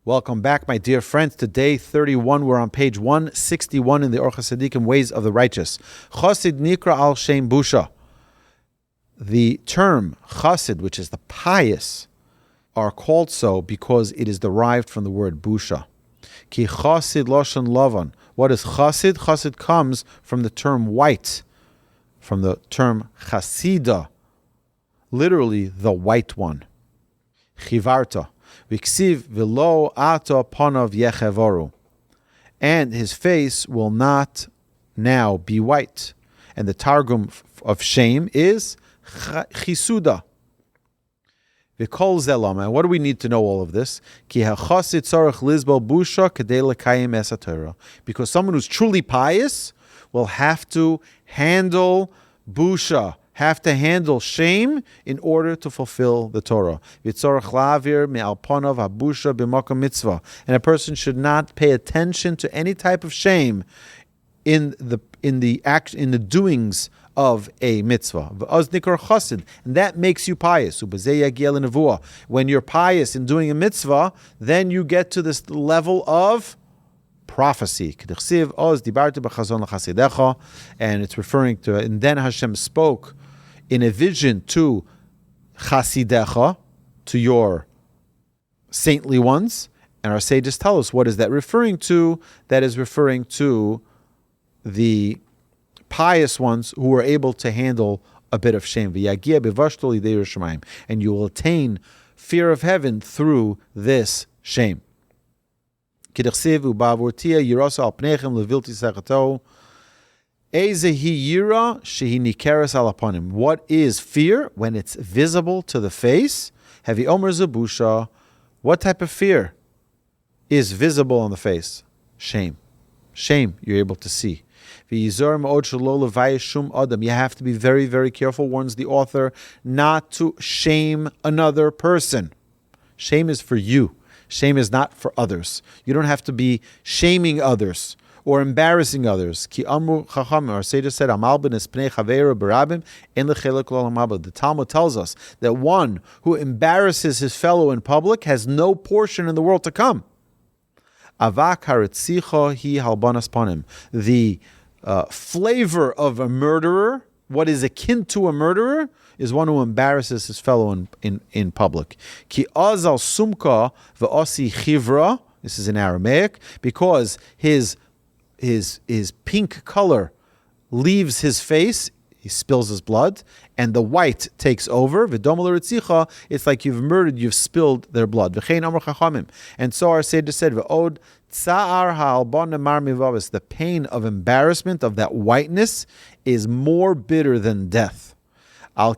Welcome back, my dear friends. Today, 31, we're on page 161 in the Orchos Tzadikim, Ways of the Righteous. Chassid nikra al shem busha. The term chassid, which is the pious, are called so because it is derived from the word busha. Ki chassid loshan lavan. What is chassid? Chassid comes from the term white, from the term chassida, literally the white one. Chivarta. Viksiv v'lo ato ponav yechevoru. And his face will not now be white. And the targum of shame is chisuda. V'kol zelama. What do we need to know all of this? Ki hachasid tzarech lizbal busha kedei lekayim es haTorah. Because someone who's truly pious will have to handle busha, have to handle shame in order to fulfill the Torah. And a person should not pay attention to any type of shame in the doings of a mitzvah. And that makes you pious. When you're pious in doing a mitzvah, then you get to this level of prophecy. And it's referring to, and then Hashem spoke in a vision to chassidecha, to your saintly ones, and our sages tell us what is that referring to. That is referring to the pious ones who are able to handle a bit of shame. And you will attain fear of heaven through this shame. What is fear? When it's visible to the face. What type of fear is visible on the face? Shame. Shame, you're able to see. You have to be very, very careful, warns the author, not to shame another person. Shame is for you. Shame is not for others. You don't have to be shaming others or embarrassing others. Ki amru chacham, our sages said, Amal ben espnei chaveira barabim en lechelek lo lamabad. The Talmud tells us that one who embarrasses his fellow in public has no portion in the world to come. Avak haretzicha hi halbanas panim. The flavor of a murderer, what is akin to a murderer, is one who embarrasses his fellow in public. Ki azal sumka v'osi chivra. This is in Aramaic, because his pink color leaves his face, he spills his blood, and the white takes over. It's like you've murdered, you've spilled their blood. And so our Seder said, the pain of embarrassment, of that whiteness, is more bitter than death. The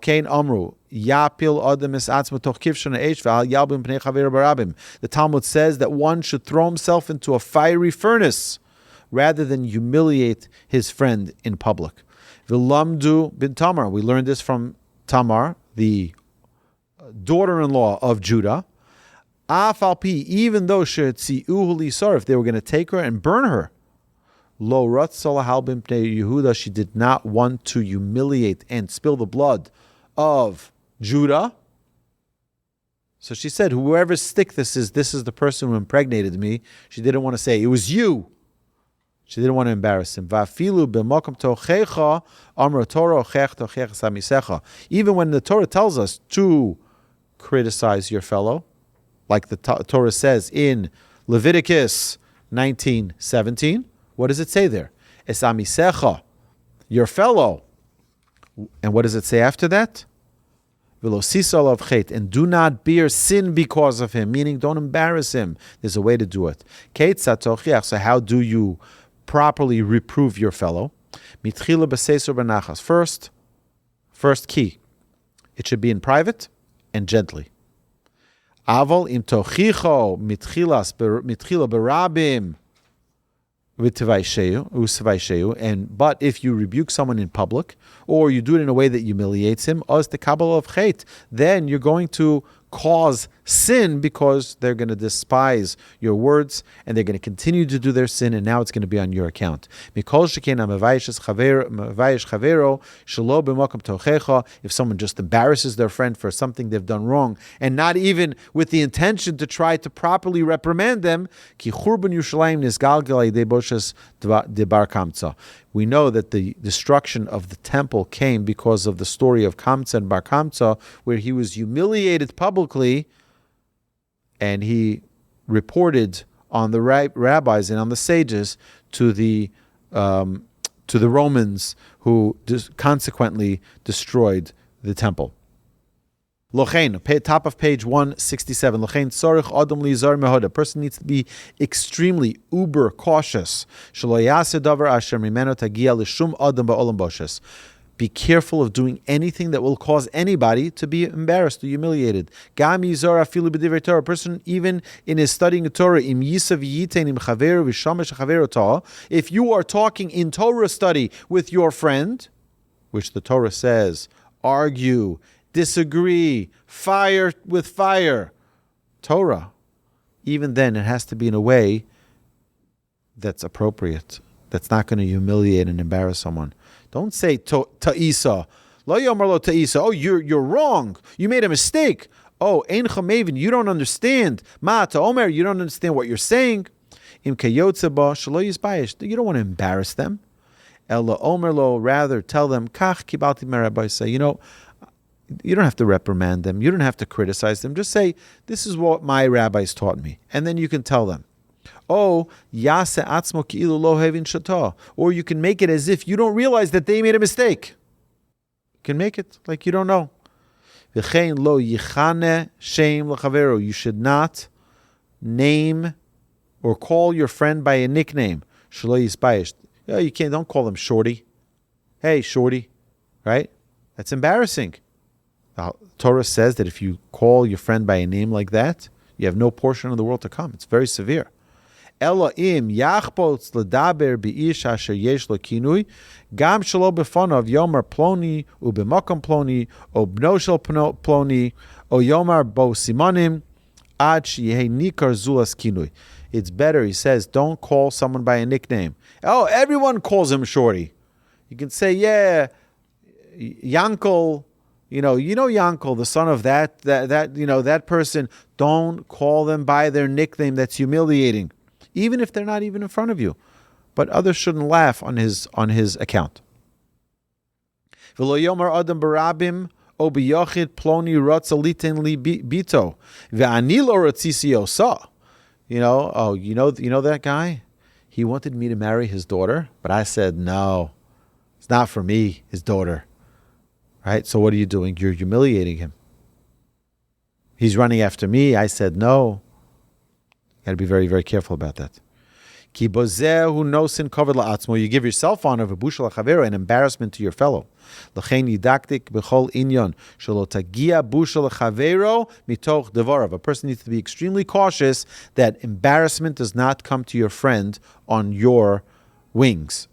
Talmud says that one should throw himself into a fiery furnace rather than humiliate his friend in public. V'lamdu bin Tamar. We learned this from Tamar, the daughter-in-law of Judah. Afalpi, even though she'tzi'uhu lisar, if they were going to take her and burn her, lo ratzalahal bin pnei Yehuda, she did not want to humiliate and spill the blood of Judah. So she said, whoever's stick this is the person who impregnated me. She didn't want to say, it was you. She didn't want to embarrass him. Even when the Torah tells us to criticize your fellow, like the Torah says in Leviticus 19:17, what does it say there? Esamisecha, your fellow. And what does it say after that? And do not bear sin because of him, meaning don't embarrass him. There's a way to do it. So how do you properly reprove your fellow? First key, it should be in private and gently. But if you rebuke someone in public, or you do it in a way that humiliates him, then you're going to cause sin because they're going to despise your words and they're going to continue to do their sin, and now it's going to be on your account. If someone just embarrasses their friend for something they've done wrong and not even with the intention to try to properly reprimand them, we know that the destruction of the temple came because of the story of Kamtza and Bar Kamtza, where he was humiliated publicly and he reported on the rabbis and on the sages to the Romans, who consequently destroyed the temple. Lochein, top of page 167. Lochein tzorich adam lizar mehod. A person needs to be extremely uber cautious. Shelo yaseh davar asher mimeno tagia l'shum adam ba'olam boshes. Be careful of doing anything that will cause anybody to be embarrassed or humiliated. Gam yizar afilu b'divrei Torah. A person, even in his studying Torah, im yisav yitein im chaveru v'shamesh chaveru Torah. If you are talking in Torah study with your friend, which the Torah says, argue, disagree, fire with fire, Torah, even then it has to be in a way that's appropriate, that's not going to humiliate and embarrass someone. Don't say ta'isa, lo yomer lo ta'isa. Oh, you're wrong. You made a mistake. Oh, ein chamevin, you don't understand. Ma ta'omer, you don't understand what you're saying. Im kayotze ba shelo yisbayesh. You don't want to embarrass them. Ella omer lo, rather tell them kach kibalti merabbai. Say, you don't have to reprimand them. You don't have to criticize them. Just say, this is what my rabbis taught me. And then you can tell them. Oh, yase atzmo ki'ilu lo hevin shata. Or you can make it as if you don't realize that they made a mistake. You can make it like you don't know. V'chein lo yichane shem l'chavero. You should not name or call your friend by a nickname. Shelo yisbayesh. You can't. Don't call them Shorty. Hey, Shorty. Right? That's embarrassing. The Torah says that if you call your friend by a name like that, you have no portion of the world to come. It's very severe. Elohim yachpotz ledaber beish asher yesh lo kinui gam shelo befonav yomar ploni ubemakam ploni o bno shel ploni o yomar bo simonim ad sheyeh nikar zulas kinui. It's better, he says, don't call someone by a nickname. Oh, everyone calls him Shorty. You can say, yeah, Yankel. You know Yankel, the son of that person. Don't call them by their nickname. That's humiliating, even if they're not even in front of you. But others shouldn't laugh on his account. V'lo yomer adam barabim o biyochid ploni rotza liten li bito ve'ani lo rotzisi osa. You know that guy? He wanted me to marry his daughter, but I said no. It's not for me, his daughter. Right? So what are you doing? You're humiliating him. He's running after me. I said no. You got to be very, very careful about that. Ki bozehu nosin kavod la'atzmo. You give yourself honor, v'busha l'chavero, an embarrassment to your fellow. L'chein yidaktik b'chol inyon shelo tagia busha l'chavero mitoch devarav. A person needs to be extremely cautious that embarrassment does not come to your friend on your wings.